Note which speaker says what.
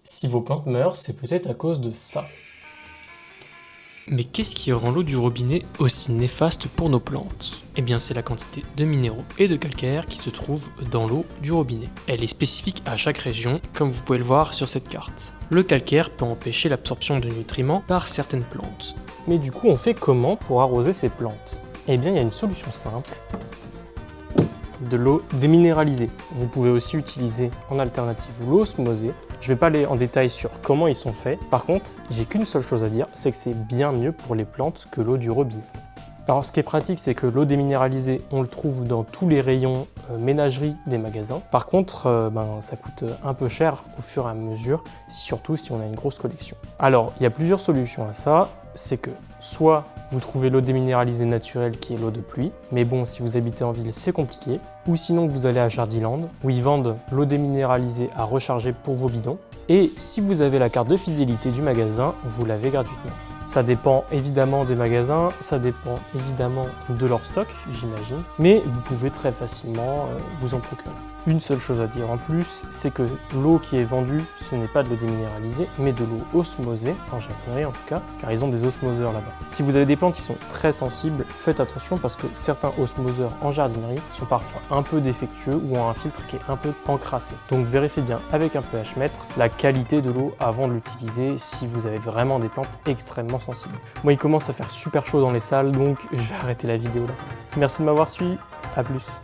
Speaker 1: Si vos plantes meurent, c'est peut-être à cause de ça.
Speaker 2: Mais qu'est-ce qui rend l'eau du robinet aussi néfaste pour nos plantes? Eh bien c'est la quantité de minéraux et de calcaire qui se trouvent dans l'eau du robinet. Elle est spécifique à chaque région, comme vous pouvez le voir sur cette carte. Le calcaire peut empêcher l'absorption de nutriments par certaines plantes.
Speaker 1: Mais du coup, on fait comment pour arroser ces plantes? Eh bien, il y a une solution simple. De l'eau déminéralisée. Vous pouvez aussi utiliser en alternative l'eau osmosée. Je ne vais pas aller en détail sur comment ils sont faits. Par contre, j'ai qu'une seule chose à dire, c'est que c'est bien mieux pour les plantes que l'eau du robinet. Alors ce qui est pratique, c'est que l'eau déminéralisée, on le trouve dans tous les rayons ménagerie des magasins. Par contre, ça coûte un peu cher au fur et à mesure, surtout si on a une grosse collection. Alors, il y a plusieurs solutions à ça. C'est que soit vous trouvez l'eau déminéralisée naturelle qui est l'eau de pluie, mais bon, si vous habitez en ville, c'est compliqué. Ou sinon, vous allez à Jardiland, où ils vendent l'eau déminéralisée à recharger pour vos bidons. Et si vous avez la carte de fidélité du magasin, vous l'avez gratuitement. Ça dépend évidemment des magasins, ça dépend évidemment de leur stock, j'imagine, mais vous pouvez très facilement vous en procurer. Une seule chose à dire en plus, c'est que l'eau qui est vendue, ce n'est pas de l'eau déminéralisée, mais de l'eau osmosée, en jardinerie en tout cas, car ils ont des osmoseurs là-bas. Si vous avez des plantes qui sont très sensibles, faites attention parce que certains osmoseurs en jardinerie sont parfois un peu défectueux ou ont un filtre qui est un peu encrassé. Donc vérifiez bien avec un pH mètre la qualité de l'eau avant de l'utiliser si vous avez vraiment des plantes extrêmement sensibles. Moi, il commence à faire super chaud dans les salles, donc je vais arrêter la vidéo là. Merci de m'avoir suivi, à plus.